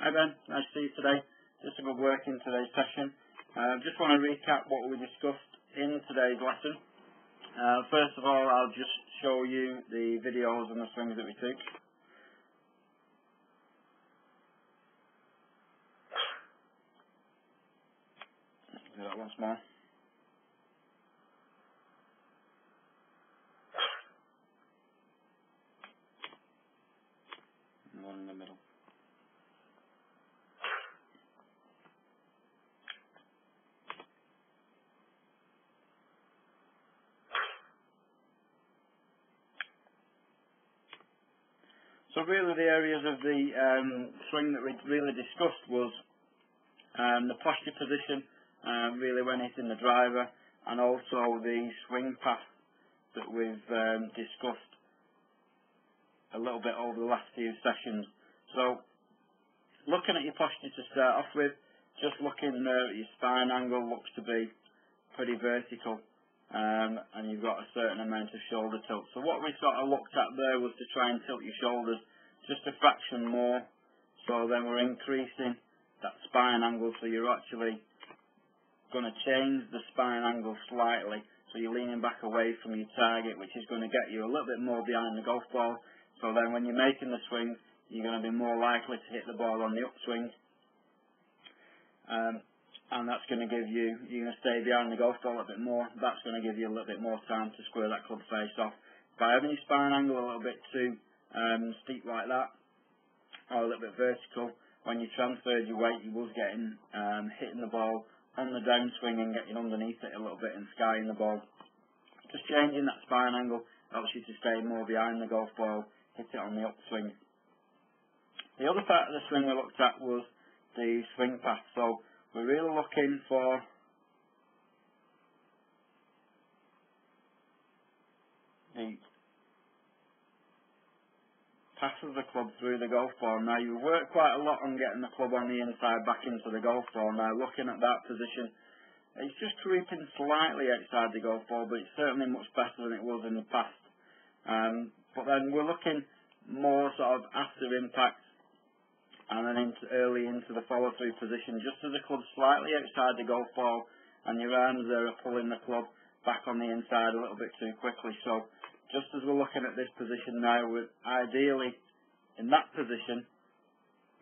Hi Ben, nice to see you today. Just a good work in today's session. Just want to recap what we discussed in today's lesson. First of all, I'll just show you the videos and the swings that we took. Do that once more. And one in the middle. So really the areas of the swing that we really discussed was the posture position, really when hitting the driver, and also the swing path that we've discussed a little bit over the last few sessions. So looking at your posture to start off with, just looking there at your spine angle looks to be pretty vertical. And you've got a certain amount of shoulder tilt. So what we sort of looked at there was to try and tilt your shoulders just a fraction more. So then we're increasing that spine angle, so you're actually going to change the spine angle slightly. So you're leaning back away from your target, which is going to get you a little bit more behind the golf ball. So then when you're making the swing, you're going to be more likely to hit the ball on the upswing. And that's going to give you, you're going to stay behind the golf ball a little bit more. That's going to give you a little bit more time to square that club face off. By having your spine angle a little bit too steep like that, or a little bit vertical, when you transferred your weight, you was getting hitting the ball on the downswing and getting underneath it a little bit and skying the ball. Just changing that spine angle helps you to stay more behind the golf ball, hit it on the upswing. The other part of the swing we looked at was the swing path. So we're really looking for the path of the club through the golf ball. Now you work quite a lot on getting the club on the inside back into the golf ball. Now looking at that position, it's just creeping slightly outside the golf ball, but it's certainly much better than it was in the past. But then we're looking more sort of after impact and then early into the follow-through position, just as the club's slightly outside the golf ball and your arms there are pulling the club back on the inside a little bit too quickly. So just as we're looking at this position now, ideally in that position,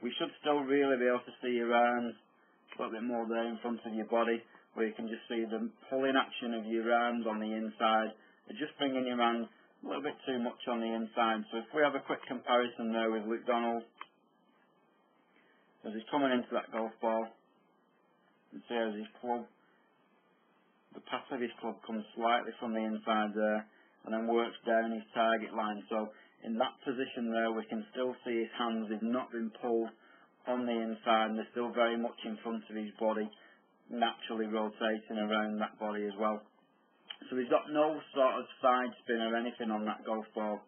we should still really be able to see your arms a little bit more there in front of your body, where you can just see the pulling action of your arms on the inside. They're just bringing your hands a little bit too much on the inside. So if we have a quick comparison there with Luke Donald, as he's coming into that golf ball, and see as his club, the path of his club comes slightly from the inside there, and then works down his target line. So in that position there, we can still see his hands have not been pulled on the inside, and they're still very much in front of his body, naturally rotating around that body as well. So he's got no sort of side spin or anything on that golf ball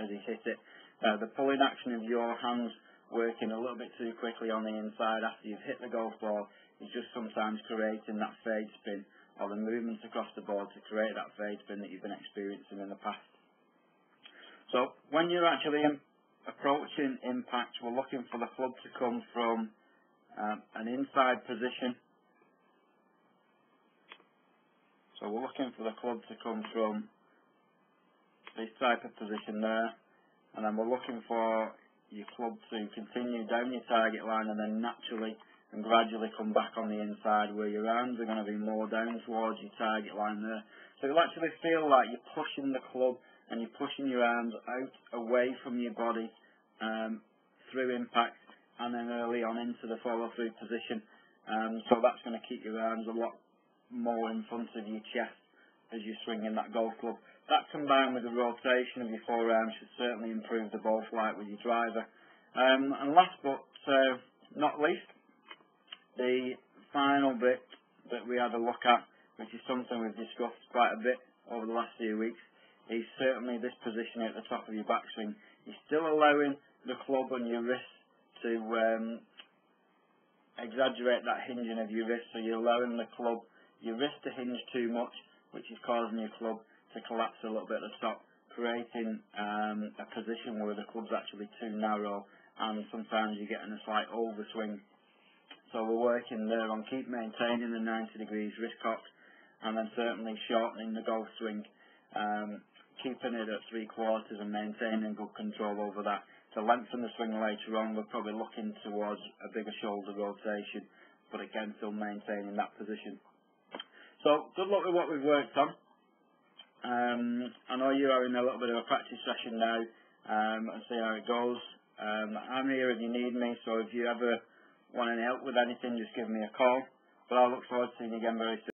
as he hit it. The pulling action of your hands working a little bit too quickly on the inside after you've hit the golf ball is just sometimes creating that fade spin, or the movements across the board to create that fade spin that you've been experiencing in the past. So when you're actually approaching impact, we're looking for the club to come from an inside position. So we're looking for the club to come from this type of position there, and then we're looking for your club to continue down your target line and then naturally and gradually come back on the inside, where your arms are going to be more down towards your target line there. So you'll actually feel like you're pushing the club and you're pushing your arms out away from your body through impact and then early on into the follow-through position. So that's going to keep your arms a lot more in front of your chest as you're swinging that golf club. That combined with the rotation of your forearms should certainly improve the ball flight with your driver. And last but not least, the final bit that we had a look at, which is something we've discussed quite a bit over the last few weeks, is certainly this position at the top of your backswing. You're still allowing the club and your wrist to exaggerate that hinging of your wrist, so you're allowing your wrist to hinge too much, which is causing your club to collapse a little bit at the top, creating a position where the club's actually too narrow and sometimes you're getting a slight overswing. So we're working there on keep maintaining the 90 degrees wrist cock, and then certainly shortening the golf swing, keeping it at 3/4 and maintaining good control over that. To lengthen the swing later on, we're probably looking towards a bigger shoulder rotation, but again still maintaining that position. So good luck with what we've worked on. I know you're having a little bit of a practice session now, and see how it goes. I'm here if you need me, so if you ever want any help with anything, just give me a call. But I look forward to seeing you again very soon.